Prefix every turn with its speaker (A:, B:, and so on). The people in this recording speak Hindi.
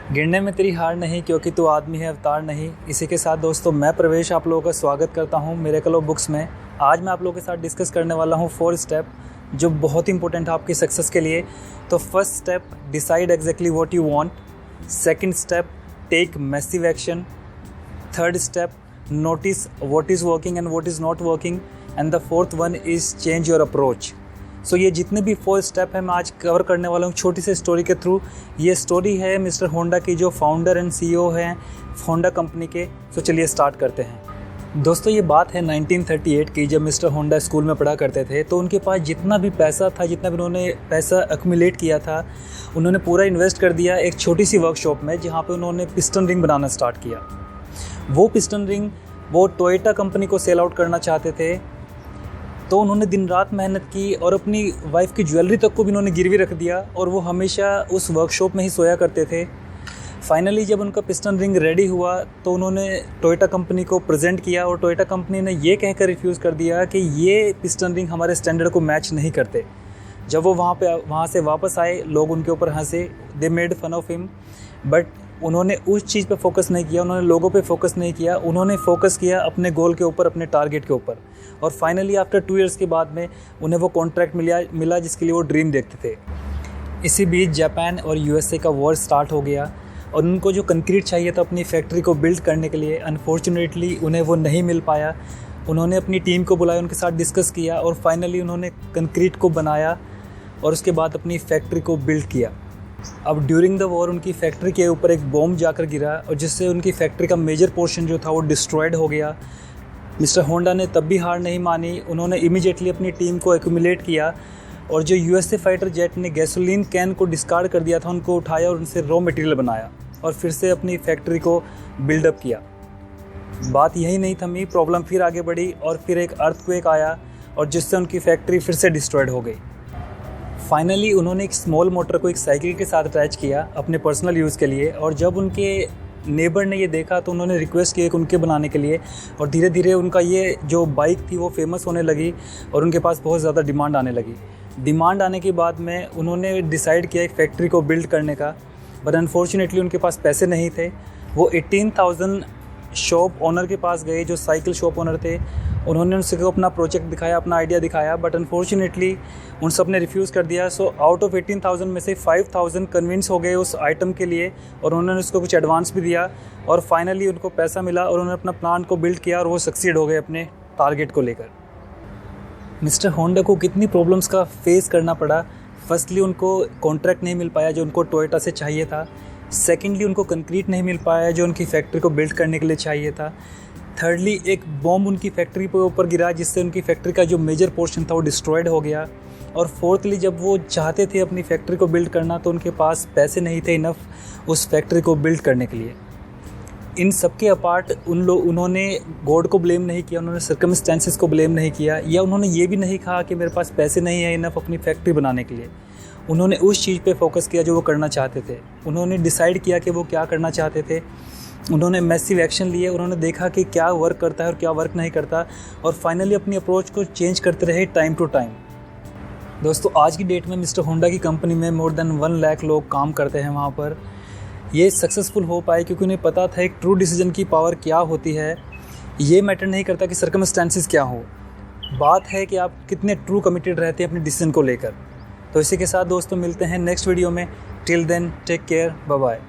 A: गिरने में तेरी हार नहीं क्योंकि तू आदमी है अवतार नहीं। इसी के साथ दोस्तों मैं प्रवेश आप लोगों का स्वागत करता हूं मिरेकल ऑफ बुक्स में। आज मैं आप लोगों के साथ डिस्कस करने वाला हूं 4 स्टेप जो बहुत इंपॉर्टेंट है आपकी सक्सेस के लिए। तो first step, decide exactly what you want. Second step, take massive action. Third step, notice what is working and what is not working. And the fourth one is change your approach. So ये जितने भी 4 स्टेप हैं मैं आज कवर करने वाला हूँ छोटी सी स्टोरी के थ्रू। ये स्टोरी है मिस्टर होंडा की जो फाउंडर एंड सीईओ हैं होंडा कंपनी के। सो चलिए स्टार्ट करते हैं। दोस्तों ये बात है 1938 की, जब मिस्टर होंडा स्कूल में पढ़ा करते थे तो उनके पास जितना भी पैसा था, जितना भी उन्होंने पैसा एक्यूमुलेट किया था, उन्होंने पूरा इन्वेस्ट कर दिया एक छोटी सी वर्कशॉप में जहाँ पर उन्होंने पिस्टन रिंग बनाना स्टार्ट किया। वो पिस्टन रिंग वो टोयोटा कंपनी को सेल आउट करना चाहते थे। तो उन्होंने दिन रात मेहनत की और अपनी वाइफ की ज्वेलरी तक को भी उन्होंने गिरवी रख दिया और वो हमेशा उस वर्कशॉप में ही सोया करते थे। फाइनली जब उनका पिस्टन रिंग रेडी हुआ तो उन्होंने टोयोटा कंपनी को प्रेजेंट किया और टोयोटा कंपनी ने ये कहकर रिफ्यूज़ कर दिया कि ये पिस्टन रिंग हमारे स्टैंडर्ड को मैच नहीं करते। जब वो वहाँ से वापस आए, लोग उनके ऊपर हंसे, they made fun of him. But उन्होंने उस चीज़ पे फोकस नहीं किया, उन्होंने लोगों पे फोकस नहीं किया, उन्होंने फोकस किया अपने गोल के ऊपर, अपने टारगेट के ऊपर। और फाइनली आफ्टर 2 इयर्स के बाद में उन्हें वो कॉन्ट्रैक्ट मिला जिसके लिए वो ड्रीम देखते थे। इसी बीच जापान और यूएसए का वॉर स्टार्ट हो गया और उनको जो कंक्रीट चाहिए था अपनी फैक्ट्री को बिल्ड करने के लिए, अनफॉर्चुनेटली उन्हें वो नहीं मिल पाया। उन्होंने अपनी टीम को बुलाया, उनके साथ डिस्कस किया और फाइनली उन्होंने कंक्रीट को बनाया और उसके बाद अपनी फैक्ट्री को बिल्ड किया। अब ड्यूरिंग द वॉर उनकी फैक्ट्री के ऊपर एक बॉम्ब जाकर गिरा और जिससे उनकी फैक्ट्री का मेजर पोर्शन जो था वो डिस्ट्रॉयड हो गया। मिस्टर होंडा ने तब भी हार नहीं मानी। उन्होंने इमीडिएटली अपनी टीम को एक्यूमुलेट किया और जो यूएसए फाइटर जेट ने गैसोलीन कैन को डिस्कार्ड कर दिया था उनको उठाया और उनसे रॉ मटेरियल बनाया और फिर से अपनी फैक्ट्री को बिल्डअप किया। बात यही नहीं थमी, प्रॉब्लम फिर आगे बढ़ी और फिर एक अर्थक्वेक आया और जिससे उनकी फैक्ट्री फिर से डिस्ट्रॉयड हो गई। फाइनली उन्होंने एक स्मॉल मोटर को एक साइकिल के साथ अटैच किया अपने पर्सनल यूज़ के लिए और जब उनके नेबर ने ये देखा तो उन्होंने रिक्वेस्ट किया उनके बनाने के लिए और धीरे धीरे उनका ये जो बाइक थी वो फेमस होने लगी और उनके पास बहुत ज़्यादा डिमांड आने लगी। डिमांड आने के बाद में उन्होंने डिसाइड किया एक फैक्ट्री को बिल्ड करने का, बट अनफॉर्चुनेटली उनके पास पैसे नहीं थे। वो 18,000 शॉप ओनर के पास गए जो साइकिल शॉप ओनर थे। उन्होंने उनसे अपना प्रोजेक्ट दिखाया, अपना आइडिया दिखाया, बट अनफॉर्चुनेटली उन सब ने रिफ्यूज़ कर दिया। सो आउट ऑफ 18,000 में से 5,000 कन्विंस हो गए उस आइटम के लिए और उन्होंने उसको कुछ एडवांस भी दिया और फाइनली उनको पैसा मिला और उन्होंने अपना प्लान को बिल्ड किया और वो सक्सीड हो गए अपने टारगेट को लेकर। मिस्टर होंडा को कितनी प्रॉब्लम्स का फेस करना पड़ा। फर्स्टली उनको कॉन्ट्रैक्ट नहीं मिल पाया जो उनको टोयोटा से चाहिए था। सेकेंडली उनको कंक्रीट नहीं मिल पाया जो उनकी फैक्ट्री को बिल्ड करने के लिए चाहिए था। थर्डली एक बॉम्ब उनकी फैक्ट्री के ऊपर गिरा जिससे उनकी फैक्ट्री का जो मेजर पोर्शन था वो डिस्ट्रॉयड हो गया। और फोर्थली जब वो चाहते थे अपनी फैक्ट्री को बिल्ड करना तो उनके पास पैसे नहीं थे इनफ उस फैक्ट्री को बिल्ड करने के लिए। इन सब के अपार्ट उन्होंने गॉड को ब्लेम नहीं किया, उन्होंने सर्कमस्टेंसेस को ब्लेम नहीं किया या उन्होंने ये भी नहीं कहा कि मेरे पास पैसे नहीं है इनफ अपनी फैक्ट्री बनाने के लिए। उन्होंने उस चीज़ पे फोकस किया जो वो करना चाहते थे। उन्होंने डिसाइड किया कि वो क्या करना चाहते थे। उन्होंने मैसिव एक्शन लिए, उन्होंने देखा कि क्या वर्क करता है और क्या वर्क नहीं करता और फाइनली अपनी अप्रोच को चेंज करते रहे टाइम टू टाइम। दोस्तों आज की डेट में मिस्टर होंडा की कंपनी में मोर देन 1 लाख लोग काम करते हैं वहाँ पर। ये सक्सेसफुल हो पाए क्योंकि उन्हें पता था एक ट्रू डिसीजन की पावर क्या होती है। ये मैटर नहीं करता कि सर्कमस्टेंसेस क्या हो, बात है कि आप कितने ट्रू कमिटेड रहते हैं अपने डिसीजन को लेकर। तो इसी के साथ दोस्तों मिलते हैं नेक्स्ट वीडियो में। Till then take care, bye bye.